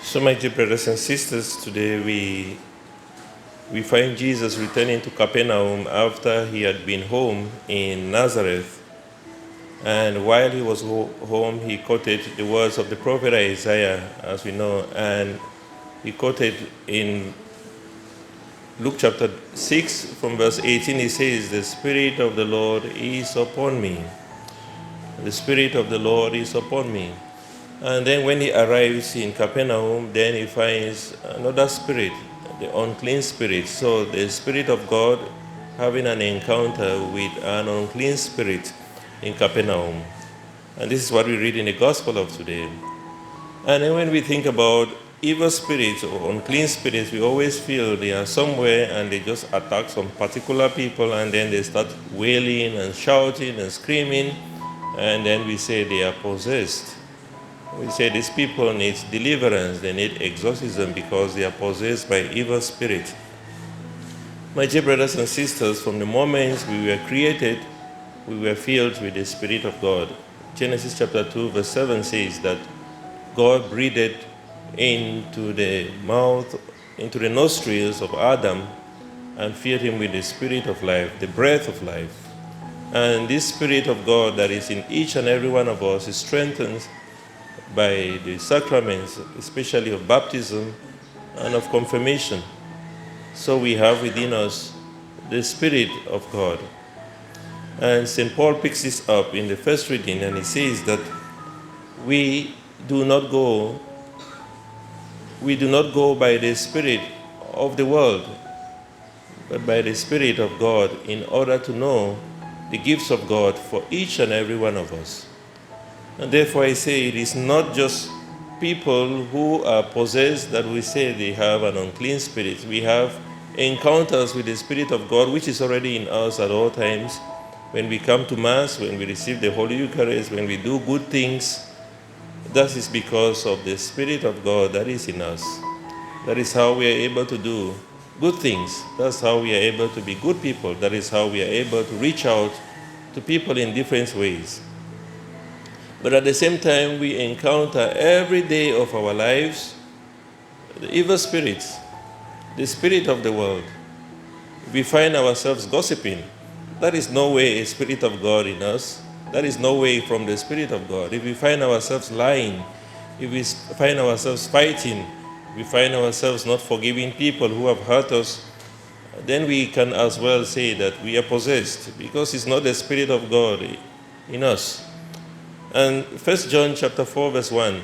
So, my dear brothers and sisters, today we find Jesus returning to Capernaum after he had been home in Nazareth. And while he was home, he quoted the words of the prophet Isaiah, as we know, and he quoted in Luke chapter 6 from verse 18, he says, "The Spirit of the Lord is upon me. The Spirit of the Lord is upon me." And then when he arrives in Capernaum, then he finds another spirit, the unclean spirit. So the Spirit of God having an encounter with an unclean spirit in Capernaum. And this is what we read in the Gospel of today. And then when we think about evil spirits or unclean spirits, we always feel they are somewhere and they just attack some particular people, and then they start wailing and shouting and screaming, and then we say they are possessed. We say these people need deliverance, they need exorcism because they are possessed by evil spirit. My dear brothers and sisters, from the moment we were created, we were filled with the Spirit of God. Genesis chapter 2 verse 7 says that God breathed into the nostrils of Adam and filled him with the spirit of life, the breath of life. And this Spirit of God that is in each and every one of us is strengthened by the sacraments, especially of baptism and of confirmation. So we have within us the Spirit of God. And St. Paul picks this up in the first reading, and he says that we do not go by the spirit of the world, but by the Spirit of God, in order to know the gifts of God for each and every one of us. And therefore I say it is not just people who are possessed that we say they have an unclean spirit. We have encounters with the Spirit of God, which is already in us at all times. When we come to Mass, when we receive the Holy Eucharist, when we do good things, that is because of the Spirit of God that is in us. That is how we are able to do good things. That's how we are able to be good people. That is how we are able to reach out to people in different ways. But at the same time, we encounter every day of our lives the evil spirits, the spirit of the world. We find ourselves gossiping. That is no way a Spirit of God in us. That is no way from the Spirit of God. If we find ourselves lying, if we find ourselves fighting, we find ourselves not forgiving people who have hurt us, then we can as well say that we are possessed, because it's not the Spirit of God in us. And 1 John chapter 4 verse 1,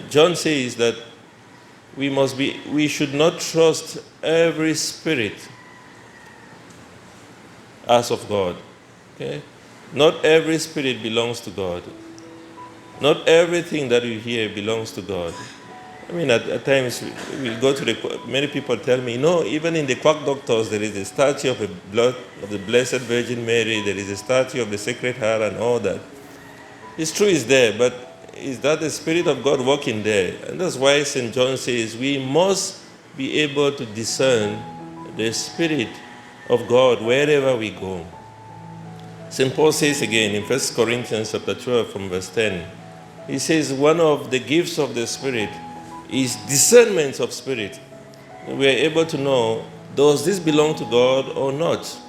John says that we should not trust every spirit as of God. Okay? Not every spirit belongs to God. Not everything that we hear belongs to God. I mean, at times we go to many people tell me, no, even in the quack doctors there is a statue of the Blessed Virgin Mary, there is a statue of the Sacred Heart and all that. It's true, it's there, but is that the Spirit of God working there? And that's why St. John says we must be able to discern the Spirit of God wherever we go. St. Paul says again in 1 Corinthians chapter 12 from verse 10, he says one of the gifts of the Spirit is discernment of spirit. We are able to know, does this belong to God or not?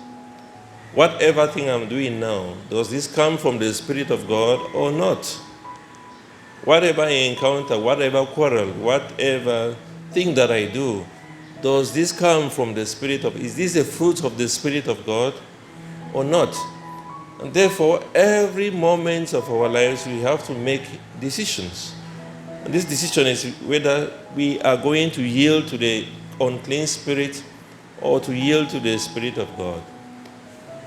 Whatever thing I'm doing now, does this come from the Spirit of God or not? Whatever I encounter, whatever quarrel, whatever thing that I do, does this come from the Spirit of, is this a fruit of the Spirit of God or not? And therefore, every moment of our lives, we have to make decisions. And this decision is whether we are going to yield to the unclean spirit or to yield to the Spirit of God.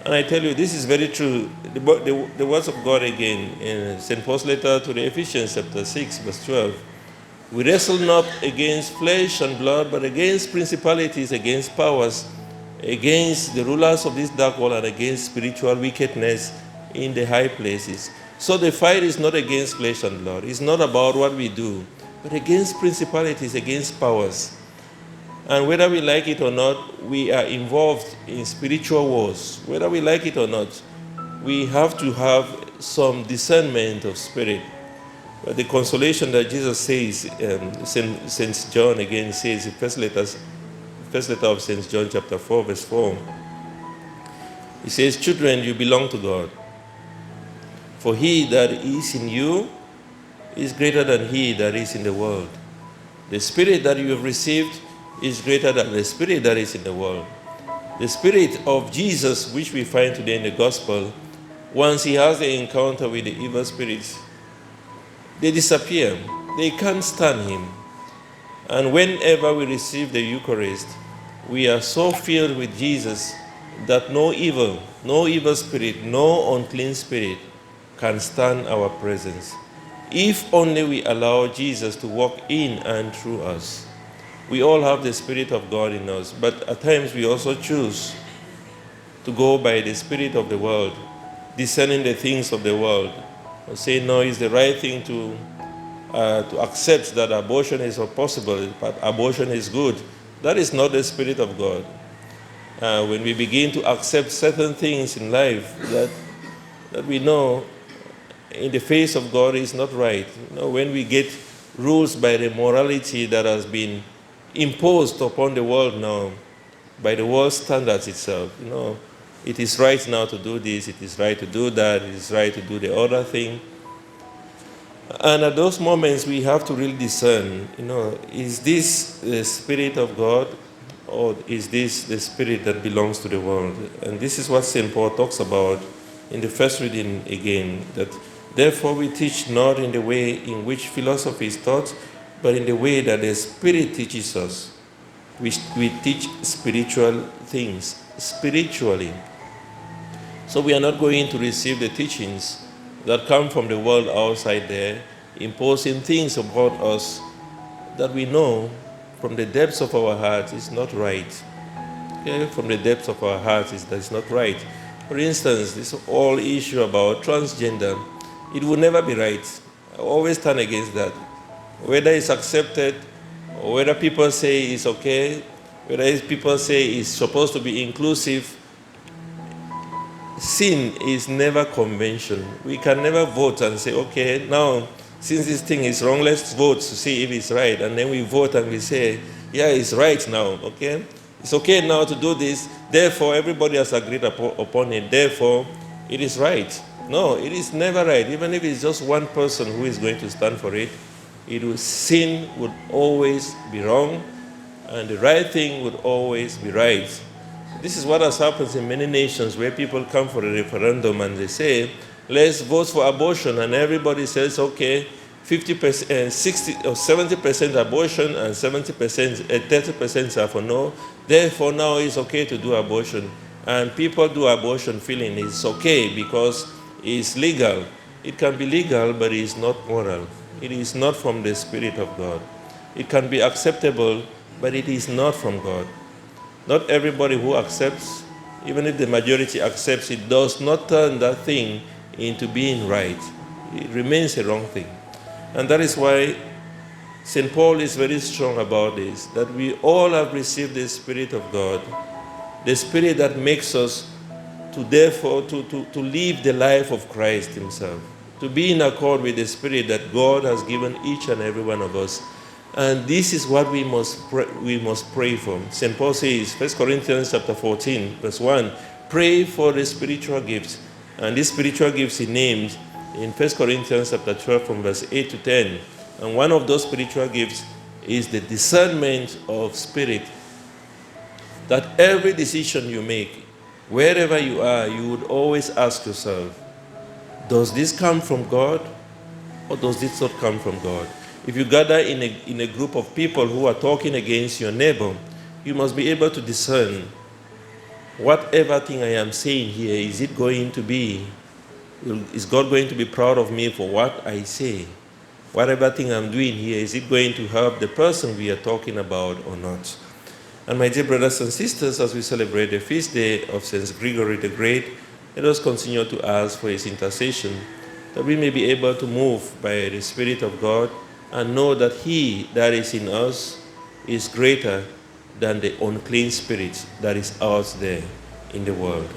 And I tell you, this is very true. The words of God again in St. Paul's letter to the Ephesians chapter 6, verse 12. We wrestle not against flesh and blood, but against principalities, against powers, against the rulers of this dark world, and against spiritual wickedness in the high places. So the fight is not against flesh and blood. It's not about what we do, but against principalities, against powers. And whether we like it or not, we are involved in spiritual wars. Whether we like it or not, we have to have some discernment of spirit. But the consolation that Jesus says, St. John again says, the first letter of St. John chapter 4, verse 4, he says, children, you belong to God. For he that is in you is greater than he that is in the world. The Spirit that you have received is greater than the spirit that is in the world. The Spirit of Jesus, which we find today in the gospel, once he has the encounter with the evil spirits, they disappear. They can't stand him. And whenever we receive the Eucharist, we are so filled with Jesus that no evil spirit, no unclean spirit can stand our presence. If only we allow Jesus to walk in and through us. We all have the Spirit of God in us, but at times we also choose to go by the spirit of the world, discerning the things of the world, and say, no, it's the right thing to accept that abortion is possible, but abortion is good. That is not the Spirit of God. When we begin to accept certain things in life that we know in the face of God is not right, when we get rules by the morality that has been imposed upon the world now, by the world standards itself, it is right now to do this, it is right to do that, it is right to do the other thing. And at those moments, we have to really discern, is this the Spirit of God, or is this the spirit that belongs to the world? And this is what St. Paul talks about in the first reading again, that therefore we teach not in the way in which philosophy is taught, but in the way that the Spirit teaches us. We teach spiritual things, spiritually. So we are not going to receive the teachings that come from the world outside there, imposing things about us that we know from the depths of our hearts is not right. Okay? From the depths of our hearts that's not right. For instance, this whole issue about transgender, it will never be right. I always stand against that. Whether it's accepted, or whether people say it's okay, whether people say it's supposed to be inclusive, sin is never convention. We can never vote and say, okay, now, since this thing is wrong, let's vote to see if it's right. And then we vote and we say, yeah, it's right now, okay? It's okay now to do this. Therefore, everybody has agreed upon it. Therefore, it is right. No, it is never right. Even if it's just one person who is going to stand for it, sin would always be wrong, and the right thing would always be right. This is what has happened in many nations where people come for a referendum and they say, let's vote for abortion, and everybody says, okay, 50%, 60 or 70% abortion and 30% are for no. Therefore, now it's okay to do abortion. And people do abortion feeling it's okay because it's legal. It can be legal, but it is not moral. It is not from the Spirit of God. It can be acceptable, but it is not from God. Not everybody who accepts, even if the majority accepts, it does not turn that thing into being right. It remains a wrong thing. And that is why St. Paul is very strong about this, that we all have received the Spirit of God, the Spirit that makes us to therefore to live the life of Christ himself, to be in accord with the Spirit that God has given each and every one of us. And this is what we must pray for. St. Paul says, 1 Corinthians chapter 14, verse 1, pray for the spiritual gifts. And these spiritual gifts he named in 1 Corinthians chapter 12 from verse 8 to 10. And one of those spiritual gifts is the discernment of spirit. That every decision you make, wherever you are, you would always ask yourself, does this come from God or does this not come from God? If you gather in a group of people who are talking against your neighbor, you must be able to discern, whatever thing I am saying here, is God going to be proud of me for what I say? Whatever thing I'm doing here, is it going to help the person we are talking about or not? And my dear brothers and sisters, as we celebrate the feast day of St. Gregory the Great, let us continue to ask for his intercession, that we may be able to move by the Spirit of God and know that he that is in us is greater than the unclean spirit that is out there in the world.